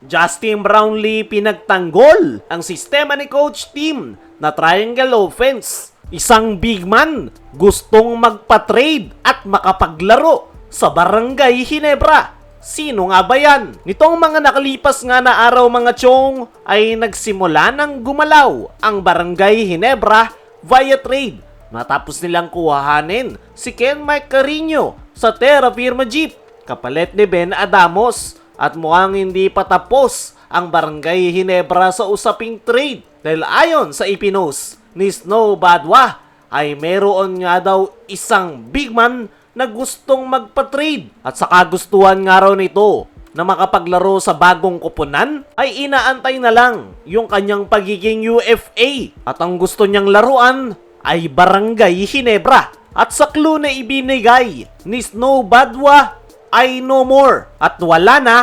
Justin Brownlee pinagtanggol ang sistema ni Coach Tim na triangle offense. Isang big man gustong magpa-trade at makapaglaro sa Barangay Ginebra. Sino nga ba yan? Nitong mga nakalipas nga na araw mga chong ay nagsimula ng gumalaw ang Barangay Ginebra via trade. Matapos nilang kuhahanin si Ken Mike Carino sa Terra Firma Jeep kapalit ni Ben Adamos. At mukhang hindi pa tapos ang Barangay Ginebra sa usaping trade dahil ayon sa ipinost ni Snow Badwa ay meron nga daw isang big man na gustong magpa-trade at sa kagustuhan nga raw nito na makapaglaro sa bagong koponan ay inaantay na lang yung kanyang pagiging UFA at ang gusto niyang laruan ay Barangay Ginebra at sa clue na ibinigay ni Snow Badwa ay no more at wala na,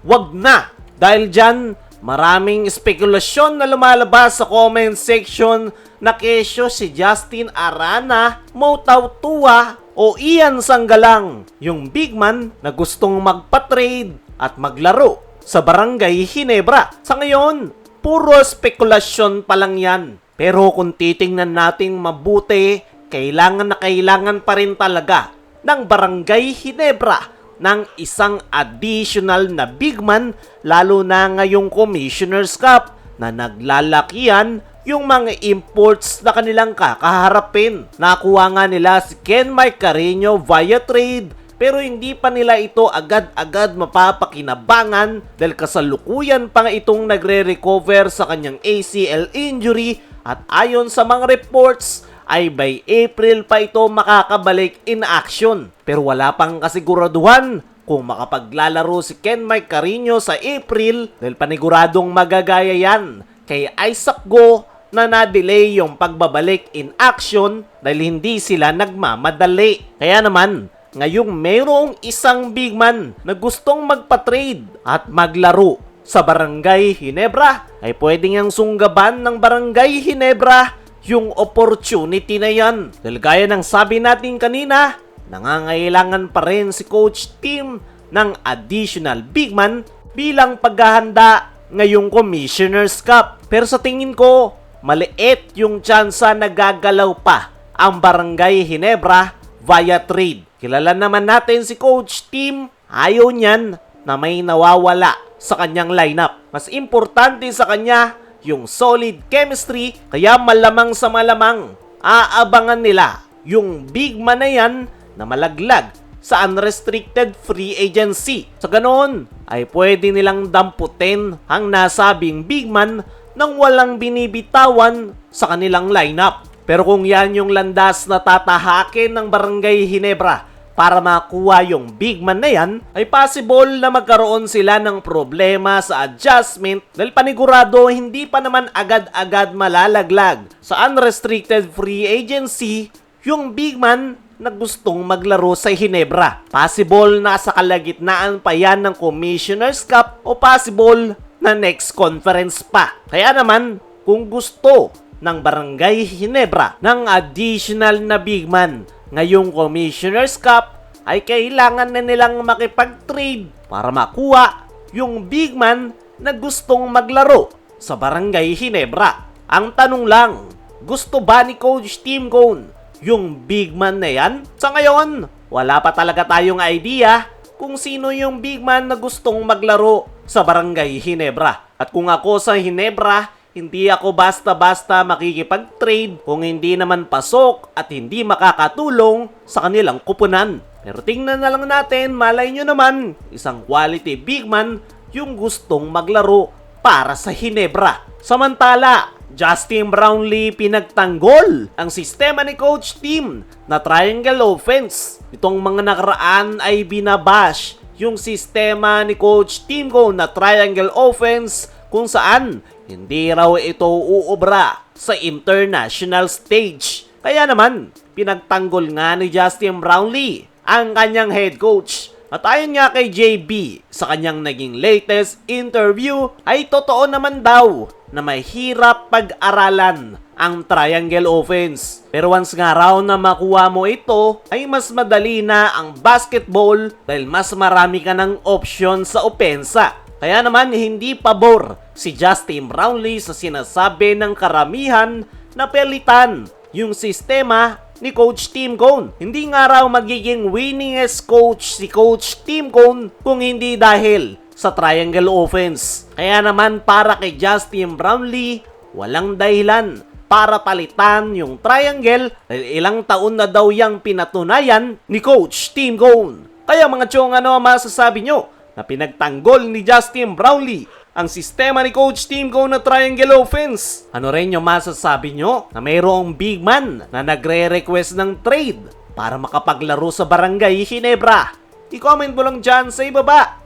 wag na. Dahil dyan, maraming spekulasyon na lumalabas sa comment section na kesyo si Justin Arana, Motaw Tua o Ian Sanggalang, yung big man na gustong magpa-trade at maglaro sa Barangay Ginebra. Sa ngayon, puro spekulasyon pa lang yan. Pero kung titingnan nating mabuti, kailangan pa rin talaga ng Barangay Ginebra ng isang additional na big man lalo na ngayong Commissioner's Cup na naglalakihan yung mga imports na kanilang kakaharapin. Nakuha nga nila si Ken Mike Carino via trade pero hindi pa nila ito agad-agad mapapakinabangan dahil kasalukuyan pa nga itong nagre-recover sa kanyang ACL injury at ayon sa mga reports ay by April pa ito makakabalik in action. Pero wala pang kasiguraduhan kung makapaglalaro si Ken Mike Carino sa April dahil paniguradong magagaya yan kay Isaac Go na na-delay yung pagbabalik in action dahil hindi sila nagmamadali. Kaya naman, ngayong mayroong isang big man na gustong magpa-trade at maglaro sa Barangay Ginebra ay pwede niyang sunggaban ng Barangay Ginebra yung opportunity na yan. Dahil gaya ng sabi natin kanina, nangangailangan pa rin si Coach Tim ng additional big man bilang paghahanda ngayong Commissioner's Cup. Pero sa tingin ko, maliit yung tsansa na gagalaw pa ang Barangay Ginebra via trade. Kilala naman natin si Coach Tim, ayaw niyan na may nawawala sa kanyang lineup. Mas importante sa kanya yung solid chemistry, kaya malamang sa malamang aabangan nila yung big man na yan na malaglag sa unrestricted free agency. Sa ganoon ay pwede nilang damputin ang nasabing big man nang walang binibitawan sa kanilang lineup. Pero kung yan yung landas na tatahakin ng Barangay Ginebra para makuha yung big man na yan, ay possible na magkaroon sila ng problema sa adjustment dahil panigurado hindi pa naman agad-agad malalaglag sa unrestricted free agency yung big man na gustong maglaro sa Ginebra. Possible na sa kalagitnaan pa yan ng Commissioner's Cup o possible na next conference pa. Kaya naman, kung gusto ng Barangay Ginebra ng additional na big man ngayong Commissioner's Cup, ay kailangan na nilang makipag-trade para makuha yung big man na gustong maglaro sa Barangay Ginebra. Ang tanong lang, gusto ba ni Coach Tim Cone yung big man na yan? Sa ngayon, wala pa talaga tayong idea kung sino yung big man na gustong maglaro sa Barangay Ginebra. At kung ako sa Ginebra, hindi ako basta-basta makikipag-trade kung hindi naman pasok at hindi makakatulong sa kanilang kupunan. Pero tingnan na lang natin, malay nyo naman, isang quality big man yung gustong maglaro para sa Ginebra. Samantala, Justin Brownlee pinagtanggol ang sistema ni Coach Tim na triangle offense. Itong mga nakaraan ay binabash yung sistema ni Coach Tim na triangle offense kung saan hindi raw ito uubra sa international stage. Kaya naman, pinagtanggol nga ni Justin Brownlee ang kanyang head coach. At ayon nga kay JB, sa kanyang naging latest interview, ay totoo naman daw na mahirap pag-aralan ang triangle offense. Pero once nga raw na makuha mo ito, ay mas madali na ang basketball dahil mas marami ka ng option sa opensa. Kaya naman hindi pabor si Justin Brownlee sa sinasabi ng karamihan na pelitan yung sistema ni Coach Tim Cone. Hindi nga raw magiging winningest coach si Coach Tim Cone kung hindi dahil sa triangle offense. Kaya naman para kay Justin Brownlee, walang dahilan para palitan yung triangle dahil ilang taon na daw yang pinatunayan ni Coach Tim Cone. Kaya mga chong, ano ang masasabi nyo na pinagtanggol ni Justin Brownlee ang sistema ni Coach Tim Cone na triangle offense? Ano rin yung masasabi nyo na mayroong big man na nagre-request ng trade para makapaglaro sa Barangay Ginebra? I-comment mo lang dyan sa ibaba.